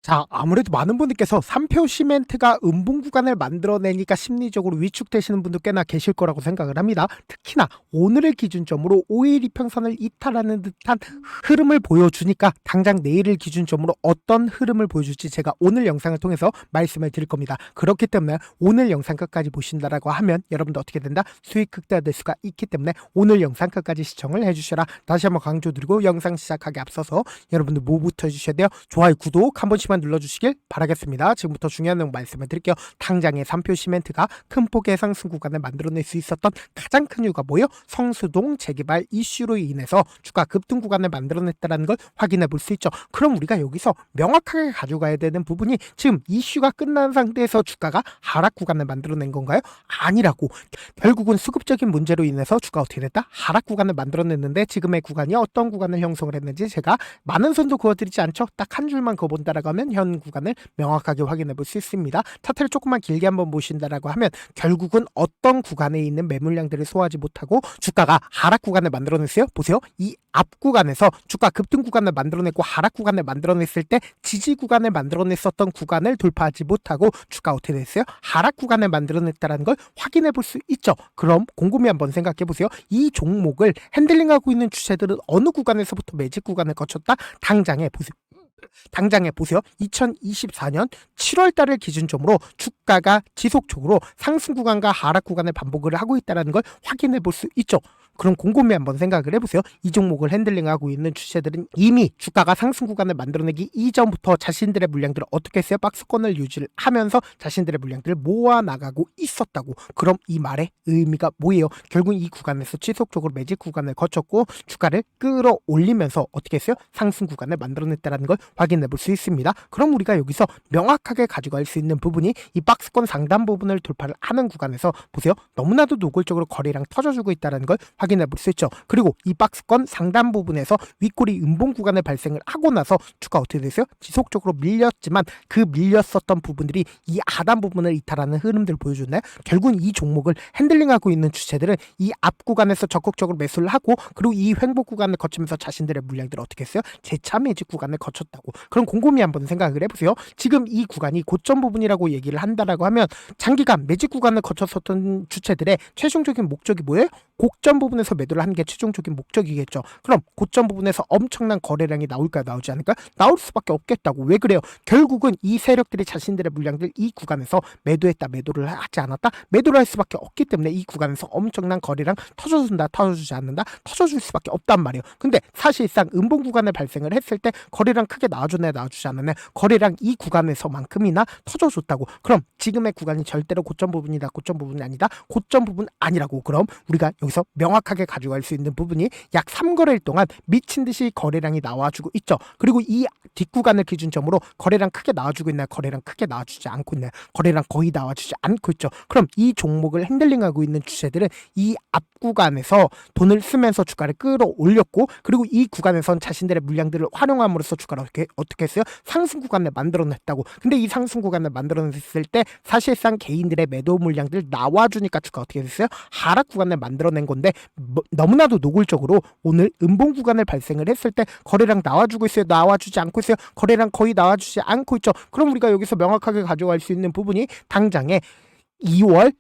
자, 아무래도 많은 분들께서 3표 시멘트가 음봉 구간을 만들어내니까 심리적으로 위축되시는 분도 꽤나 계실 거라고 생각을 합니다. 특히나 오늘을 기준점으로 5일 이평선을 이탈하는 듯한 흐름을 보여주니까 당장 내일을 기준점으로 어떤 흐름을 보여줄지 제가 오늘 영상을 통해서 말씀을 드릴 겁니다. 그렇기 때문에 오늘 영상 끝까지 보신다라고 하면 여러분도 어떻게 된다? 수익 극대화될 수가 있기 때문에 오늘 영상 끝까지 시청을 해주셔라. 다시 한번 강조드리고 영상 시작하기 앞서서 여러분들 뭐부터 해주셔야 돼요? 좋아요, 구독 한 번씩만 눌러주시길 바라겠습니다. 지금부터 중요한 내용 말씀을 드릴게요. 당장의 3표 시멘트가 큰 폭의 상승 구간을 만들어낼 수 있었던 가장 큰 이유가 뭐예요? 성수동 재개발 이슈로 인해서 주가 급등 구간을 만들어냈다는 걸 확인해 볼 수 있죠. 그럼 우리가 여기서 명확하게 가져가야 되는 부분이 지금 이슈가 끝난 상태에서 주가가 하락 구간을 만들어낸 건가요? 아니라고. 결국은 수급적인 문제로 인해서 주가 어떻게 됐다? 하락 구간을 만들어냈는데 지금의 구간이 어떤 구간을 형성을 했는지 제가 많은 선도 그어드리지 않죠? 딱 한 줄만 그어본다라고 하면 현 구간을 명확하게 확인해 볼 수 있습니다. 차트를 조금만 길게 한번 보신다라고 하면 결국은 어떤 구간에 있는 매물량들을 소화하지 못하고 주가가 하락 구간을 만들어냈어요. 보세요. 이 앞 구간에서 주가 급등 구간을 만들어냈고 하락 구간을 만들어냈을 때 지지 구간을 만들어냈었던 구간을 돌파하지 못하고 주가 어떻게 됐어요? 하락 구간을 만들어냈다는 걸 확인해 볼 수 있죠. 그럼 곰곰이 한번 생각해 보세요. 이 종목을 핸들링하고 있는 주체들은 어느 구간에서부터 매직 구간을 거쳤다? 당장에 보세요. 2024년 7월 달을 기준점으로 주가가 지속적으로 상승 구간과 하락 구간을 반복을 하고 있다는 걸 확인해 볼 수 있죠. 그럼 곰곰이 한번 생각을 해보세요. 이 종목을 핸들링하고 있는 주체들은 이미 주가가 상승 구간을 만들어내기 이전부터 자신들의 물량들을 어떻게 했어요? 박스권을 유지를 하면서 자신들의 물량들을 모아나가고 있었다고. 그럼 이 말의 의미가 뭐예요? 결국 이 구간에서 지속적으로 매직 구간을 거쳤고 주가를 끌어올리면서 어떻게 했어요? 상승 구간을 만들어냈다는 걸 확인해 볼 수 있습니다. 그럼 우리가 여기서 명확하게 가져갈 수 있는 부분이 이 박스권 상단 부분을 돌파를 하는 구간에서 보세요. 너무나도 노골적으로 거래량 터져주고 있다는 걸 확인해 볼 수 있죠. 그리고 이 박스권 상단 부분에서 윗꼬리 음봉 구간을 발생을 하고 나서 주가 어떻게 됐어요? 지속적으로 밀렸지만 그 밀렸었던 부분들이 이 하단 부분을 이탈하는 흐름들을 보여줬나요? 결국은 이 종목을 핸들링하고 있는 주체들은 이 앞 구간에서 적극적으로 매수를 하고 그리고 이 횡보 구간을 거치면서 자신들의 물량들을 어떻게 했어요? 재차 매직 구간을 거쳤다고. 그럼 곰곰이 한번 생각을 해보세요. 지금 이 구간이 고점 부분이라고 얘기를 한다라고 하면 장기간 매직 구간을 거쳤었던 주체들의 최종적인 목적이 뭐예요? 고점 부분에서 매도를 하는 게 최종적인 목적이겠죠. 그럼 고점 부분에서 엄청난 거래량이 나올까요? 나오지 않을까요? 나올 수밖에 없겠다고. 왜 그래요? 결국은 이 세력들이 자신들의 물량들 이 구간에서 매도했다, 매도를 하지 않았다, 매도를 할 수밖에 없기 때문에 이 구간에서 엄청난 거래량 터져준다, 터져주지 않는다, 터져줄 수밖에 없단 말이에요. 근데 사실상 음봉 구간을 발생을 했을 때 거래량 크게 나와주네, 나와주지 않았네, 거래량 이 구간에서만큼이나 터져줬다고. 그럼 지금의 구간이 절대로 고점 부분이다, 고점 부분이 아니다, 고점 부분 아니라고. 그럼 우리가 여기서 명확하게 가져갈 수 있는 부분이 약 3거래일 동안 미친 듯이 거래량이 나와주고 있죠. 그리고 이 뒷구간을 기준점으로 거래량 크게 나와주고 있나요? 거래량 크게 나와주지 않고 있나요? 거래량 거의 나와주지 않고 있죠. 그럼 이 종목을 핸들링하고 있는 주체들은 이 앞구간에서 돈을 쓰면서 주가를 끌어올렸고 그리고 이 구간에선 자신들의 물량들을 활용함으로써 주가를 어떻게 했어요? 상승 구간을 만들어냈다고. 근데 이 상승 구간을 만들어냈을 때 사실상 개인들의 매도 물량들 나와주니까 주가 어떻게 됐어요? 하락 구간을 만들어낸 건데 너무나도 노골적으로 오늘 음봉 구간을 발생을 했을 때 거래량 나와주고 있어요? 나와주지 않고 있어요? 거래량 거의 나와주지 않고 있죠. 그럼 우리가 여기서 명확하게 가져갈 수 있는 부분이 당장에 2월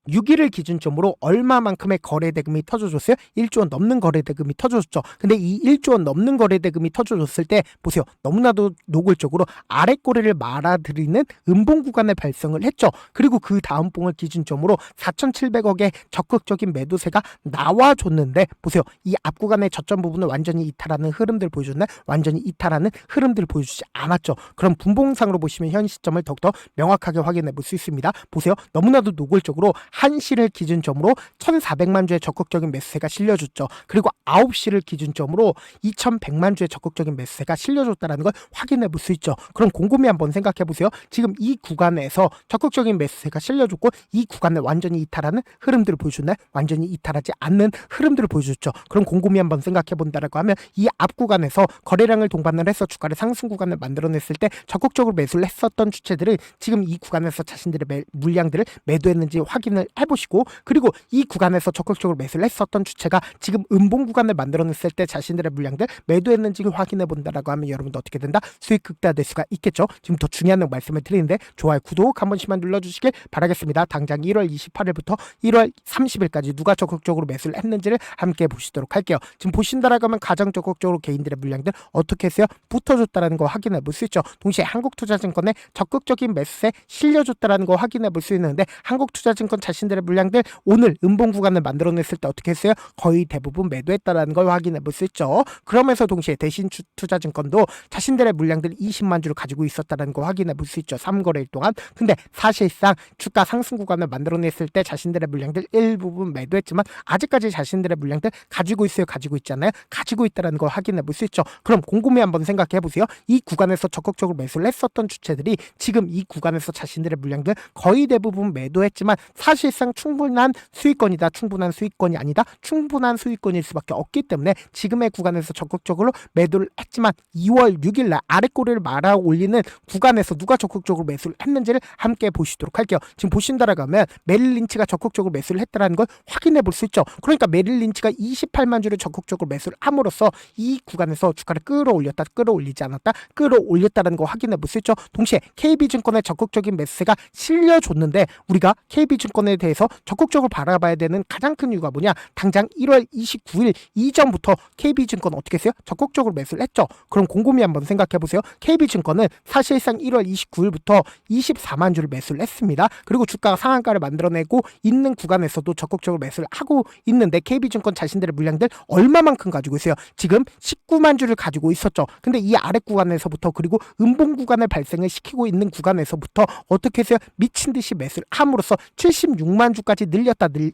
6일을 기준점으로 얼마만큼의 거래대금이 터져줬어요? 1조 원 넘는 거래대금이 터져줬죠. 근데 이 1조 원 넘는 거래대금이 터져줬을 때 보세요. 너무나도 노골적으로 아랫꼬리를 말아들이는 음봉 구간을 발생을 했죠. 그리고 그 다음 봉을 기준점으로 4,700억의 적극적인 매도세가 나와줬는데 보세요. 이 앞 구간의 저점 부분을 완전히 이탈하는 흐름들을 보여줬나요? 완전히 이탈하는 흐름들을 보여주지 않았죠. 그럼 분봉상으로 보시면 현 시점을 더욱더 명확하게 확인해 볼 수 있습니다. 보세요. 너무나도 노골적으로 1시를 기준점으로 1,400만 주의 적극적인 매수세가 실려줬죠. 그리고 9시를 기준점으로 2,100만 주의 적극적인 매수세가 실려줬다는 걸 확인해 볼 수 있죠. 그럼 곰곰이 한번 생각해 보세요. 지금 이 구간에서 적극적인 매수세가 실려줬고 이 구간을 완전히 이탈하는 흐름들을 보여줬나요? 완전히 이탈하지 않는 흐름들을 보여줬죠. 그럼 곰곰이 한번 생각해 본다라고 하면 이 앞 구간에서 거래량을 동반을 해서 주가를 상승 구간을 만들어냈을 때 적극적으로 매수를 했었던 주체들은 지금 이 구간에서 자신들의 물량들을 매도했는지 확인을 확인을 해보시고, 그리고 이 구간에서 적극적으로 매수를 했었던 주체가 지금 음봉 구간을 만들어냈을 때 자신들의 물량들 매도했는지를 확인해 본다라고 하면 여러분도 어떻게 된다? 수익 극대화될 수가 있겠죠. 지금 더 중요한 말씀을 드리는데 좋아요, 구독 한 번씩만 눌러주시길 바라겠습니다. 당장 1월 28일부터 1월 30일까지 누가 적극적으로 매수를 했는지를 함께 보시도록 할게요. 지금 보신다라고 하면 가장 적극적으로 개인들의 물량들 어떻게 했어요? 붙어줬다라는 거 확인해 볼 수 있죠. 동시에 한국투자증권의 적극적인 매수에 실려줬다라는 거 확인해 볼 수 있는데, 한국투자증권 자신들의 물량들 오늘 음봉 구간을 만들어냈을 때 어떻게 했어요? 거의 대부분 매도했다라는 걸 확인해 볼 수 있죠. 그러면서 동시에 대신투자증권도 자신들의 물량들 20만 주를 가지고 있었다라는 거 확인해 볼 수 있죠. 3거래일 동안. 근데 사실상 주가 상승 구간을 만들어냈을 때 자신들의 물량들 일부분 매도했지만 아직까지 자신들의 물량들 가지고 있어요? 가지고 있잖아요? 가지고 있다라는 걸 확인해 볼 수 있죠. 그럼 곰곰이 한번 생각해 보세요. 이 구간에서 적극적으로 매수를 했었던 주체들이 지금 이 구간에서 자신들의 물량들 거의 대부분 매도했지만 사실상 충분한 수익권이다, 충분한 수익권이 아니다, 충분한 수익권일 수밖에 없기 때문에 지금의 구간에서 적극적으로 매도를 했지만 2월 6일날 아래꼬리를 말아 올리는 구간에서 누가 적극적으로 매수를 했는지를 함께 보시도록 할게요. 지금 보신다라고 하면 메릴 린치가 적극적으로 매수를 했다는 걸 확인해 볼 수 있죠. 그러니까 메릴 린치가 28만 주를 적극적으로 매수를 함으로써 이 구간에서 주가를 끌어올렸다, 끌어올리지 않았다, 끌어올렸다는 거 확인해 볼 수 있죠. 동시에 KB증권의 적극적인 매수가 실려줬는데 우리가 KB증권에 대해서 적극적으로 바라봐야 되는 가장 큰 이유가 뭐냐? 당장 1월 29일 이전부터 KB증권 어떻게 했어요? 적극적으로 매수를 했죠. 그럼 곰곰이 한번 생각해 보세요. KB증권은 사실상 1월 29일부터 24만 주를 매수를 했습니다. 그리고 주가가 상한가를 만들어내고 있는 구간에서도 적극적으로 매수를 하고 있는데 KB증권 자신들의 물량들 얼마만큼 가지고 있어요? 지금 19만 주를 가지고 있었죠. 근데 이 아래 구간에서부터 그리고 음봉 구간을 발생을 시키고 있는 구간에서부터 어떻게 했어요? 미친 듯이 매수를 함으로써 76만 주까지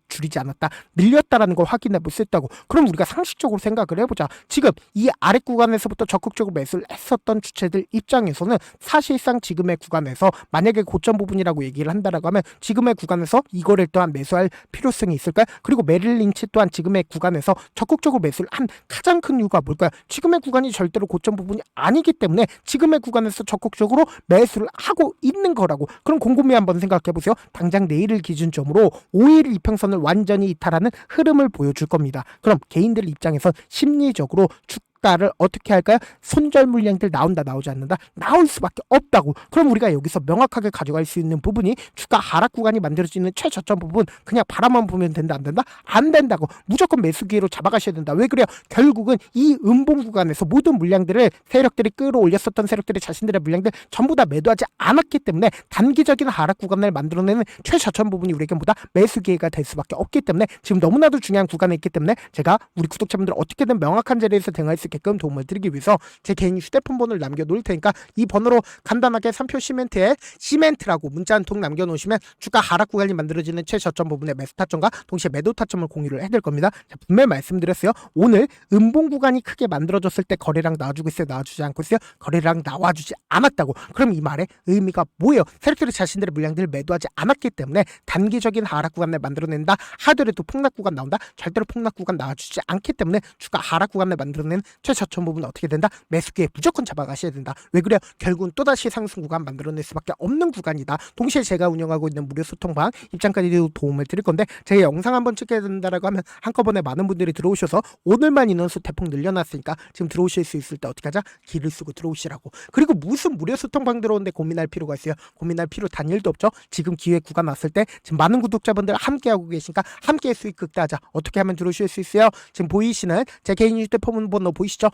줄이지 않았다, 늘렸다라는 걸 확인해 볼 수 있다고. 그럼 우리가 상식적으로 생각을 해보자. 지금 이 아래 구간에서부터 적극적으로 매수를 했었던 주체들 입장에서는 사실상 지금의 구간에서 만약에 고점 부분이라고 얘기를 한다라고 하면 지금의 구간에서 이거를 또한 매수할 필요성이 있을까요? 그리고 메릴 린치 또한 지금의 구간에서 적극적으로 매수를 한 가장 큰 이유가 뭘까요? 지금의 구간이 절대로 고점 부분이 아니기 때문에 지금의 구간에서 적극적으로 매수를 하고 있는 거라고. 그럼 곰곰이 한번 생각해 보세요. 당장 내일을 기준점으로 5일 이평선을 완전히 이탈하는 흐름을 보여줄 겁니다. 그럼 개인들 입장에서 심리적으로 주가를 어떻게 할까요? 손절 물량들 나온다, 나오지 않는다? 나올 수밖에 없다고. 그럼 우리가 여기서 명확하게 가져갈 수 있는 부분이 주가 하락 구간이 만들어지는 최저점 부분, 그냥 바라만 보면 된다, 안 된다? 안 된다고. 무조건 매수 기회로 잡아가셔야 된다. 왜 그래요? 결국은 이 음봉 구간에서 모든 물량들을 세력들이 끌어올렸었던 세력들이 자신들의 물량들 전부 다 매도하지 않았기 때문에 단기적인 하락 구간을 만들어내는 최저점 부분이 우리에게 보다 매수 기회가 될 수밖에 없기 때문에 지금 너무나도 중요한 구간에 있기 때문에 제가 우리 구독자분들 어떻게든 명확한 자리에서 대응할 수 있게끔 도움을 드리기 위해서 제 개인 휴대폰 번호를 남겨놓을 테니까 이 번호로 간단하게 3표 시멘트에 시멘트라고 문자 한 통 남겨놓으시면 주가 하락 구간이 만들어지는 최저점 부분의 매수 타점과 동시에 매도 타점을 공유를 해드릴 겁니다. 자, 분명히 말씀드렸어요. 오늘 음봉 구간이 크게 만들어졌을 때 거래량 나와주고 있어요? 나와주지 않고 있어요? 거래량 나와주지 않았다고. 그럼 이 말의 의미가 뭐예요? 세력들이 자신들의 물량들을 매도하지 않았기 때문에 단기적인 하락 구간을 만들어낸다 하더라도 폭락 구간 나온다? 절대로 폭락 구간 나와주지 않기 때문에 주가 하락 구간을 만들어낸 최저점 부분은 어떻게 된다? 매수기에 무조건 잡아가셔야 된다. 왜 그래요? 결국은 또다시 상승 구간 만들어낼 수밖에 없는 구간이다. 동시에 제가 운영하고 있는 무료 소통방 입장까지도 도움을 드릴 건데 제가 영상 한번 찍게 된다라고 하면 한꺼번에 많은 분들이 들어오셔서 오늘만 인원수 대폭 늘려놨으니까 지금 들어오실 수 있을 때 어떻게 하자? 길을 쓰고 들어오시라고. 그리고 무슨 무료 소통방 들어오는데 고민할 필요가 있어요? 고민할 필요 단일도 없죠. 지금 기회 구간 왔을 때 지금 많은 구독자분들 함께하고 계시니까 함께 수익 극대화하자. 어떻게 하면 들어오실 수 있어요? 지금 보이시는 제 개인 휴대폰 번호 보이시죠?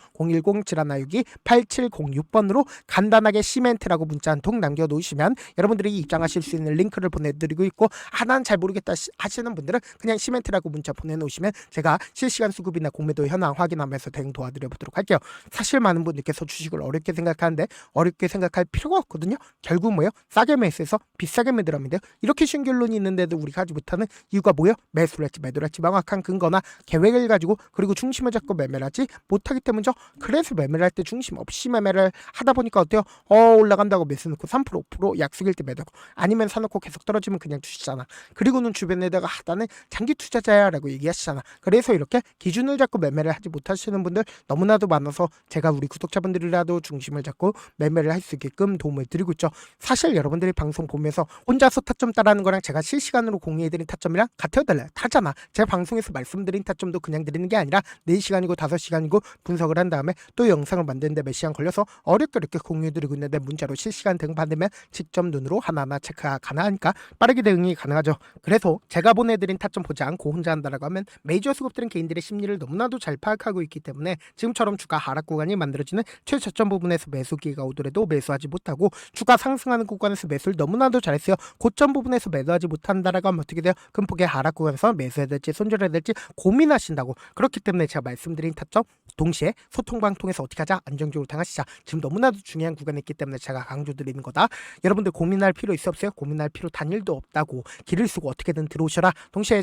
010-7162-8706번으로 간단하게 시멘트라고 문자 한 통 남겨놓으시면 여러분들이 입장하실 수 있는 링크를 보내드리고 있고, 난 잘 모르겠다 하시는 분들은 그냥 시멘트라고 문자 보내놓으시면 제가 실시간 수급이나 공매도 현황 확인하면서 대응 도와드려 보도록 할게요. 사실 많은 분들께서 주식을 어렵게 생각하는데 어렵게 생각할 필요가 없거든요. 결국 뭐예요? 싸게 매수해서 비싸게 매도하면 돼요. 이렇게 쉬운 결론이 있는데도 우리가 하지 못하는 이유가 뭐예요? 매수를 할지 매도를 할지 명확한 근거나 계획을 가지고 그리고 중심을 잡고 매매를 하지 못하기 때문이죠. 그래서 매매를 할 때 중심 없이 매매를 하다 보니까 어때요? 올라간다고 매수 넣고 3% 5% 약속일 때 매도고, 아니면 사놓고 계속 떨어지면 그냥 두시잖아. 그리고는 주변에다가 나는 장기 투자자야 라고 얘기하시잖아. 그래서 이렇게 기준을 잡고 매매를 하지 못하시는 분들 너무나도 많아서 제가 우리 구독자분들이라도 중심을 잡고 매매를 할 수 있게끔 도움을 드리고 있죠. 사실 여러분들이 방송 보면서 혼자서 타점 따라하는 거랑 제가 실시간으로 공유해드린 타점이랑 같아요, 달라요? 다르잖아. 제 방송에서 말씀드린 타점도 그냥 드리는 게 아니라 4시간이고 5시간이고 분석을 한 다음에 또 영상을 만드는데 몇 시간 걸려서 어렵게 공유해드리고 있는데, 문자로 실시간 대응 받으면 직접 눈으로 하나하나 체크가 가능하니까 빠르게 대응이 가능하죠. 그래서 제가 보내드린 타점 보지 않고 혼자 한다라고 하면 메이저 수급들은 개인들의 심리를 너무나도 잘 파악하고 있기 때문에 지금처럼 주가 하락 구간이 만들어지는 최저점 부분에서 매수 기회가 오더라도 매수하지 못하고, 주가 상승하는 구간에서 매수를 너무나도 잘했어요. 고점 부분에서 매도하지 못한다라고 하면 어떻게 돼요? 금폭의 하락 구간에서 매수해야 될지 손절해야 될지 고민하신다고. 그렇기 때문에 제가 말씀드린 타점 동시에 소통방 통해서 어떻게 하자? 안정적으로 당하시자. 지금 너무나도 중요한 구간에 있기 때문에 제가 강조드리는 거다. 여러분들 고민할 필요 있어 없어요? 고민할 필요 단일도 없다고. 길을 쓰고 어떻게든 들어오셔라. 동시에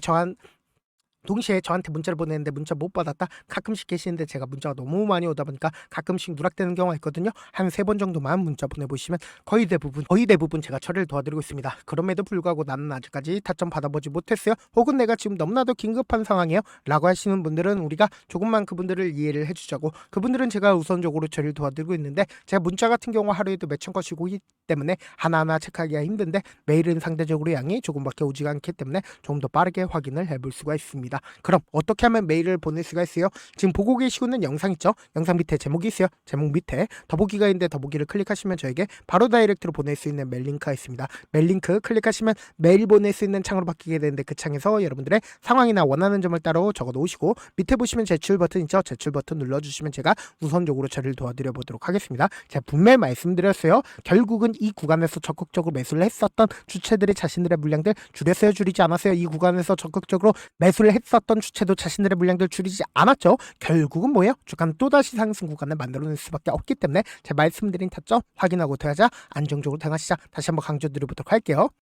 저한테 문자를 보내는데 문자 못 받았다? 가끔씩 계시는데 제가 문자가 너무 많이 오다 보니까 가끔씩 누락되는 경우가 있거든요. 한 3번 정도만 문자 보내보시면 거의 대부분 제가 처리를 도와드리고 있습니다. 그럼에도 불구하고 나는 아직까지 타점 받아보지 못했어요. 혹은 내가 지금 너무나도 긴급한 상황이에요 라고 하시는 분들은 우리가 조금만 그분들을 이해를 해주자고, 그분들은 제가 우선적으로 처리를 도와드리고 있는데, 제가 문자 같은 경우 하루에도 몇천 건씩 오기 때문에 하나하나 체크하기가 힘든데, 메일은 상대적으로 양이 조금밖에 오지가 않기 때문에 좀 더 빠르게 확인을 해볼 수가 있습니다. 그럼 어떻게 하면 메일을 보낼 수가 있어요? 지금 보고 계시고 있는 영상 있죠? 영상 밑에 제목이 있어요. 제목 밑에 더보기가 있는데 더보기를 클릭하시면 저에게 바로 다이렉트로 보낼 수 있는 메일 링크가 있습니다. 메일 링크 클릭하시면 메일 보낼 수 있는 창으로 바뀌게 되는데, 그 창에서 여러분들의 상황이나 원하는 점을 따로 적어 놓으시고 밑에 보시면 제출 버튼 있죠? 제출 버튼 눌러주시면 제가 우선적으로 처리를 도와드려 보도록 하겠습니다. 제가 분명히 말씀드렸어요. 결국은 이 구간에서 적극적으로 매수를 했었던 주체들이 자신들의 물량들 줄였어요, 줄이지 않았어요? 이 구간에서 적극적으로 매수를 했었던 주체도 자신들의 물량들 줄이지 않았죠. 결국은 뭐예요? 주가는 또다시 상승 구간을 만들어낼 수밖에 없기 때문에 제가 말씀드린 타점 확인하고 돼야자 안정적으로 대응하시자. 다시 한번 강조드려보도록 할게요.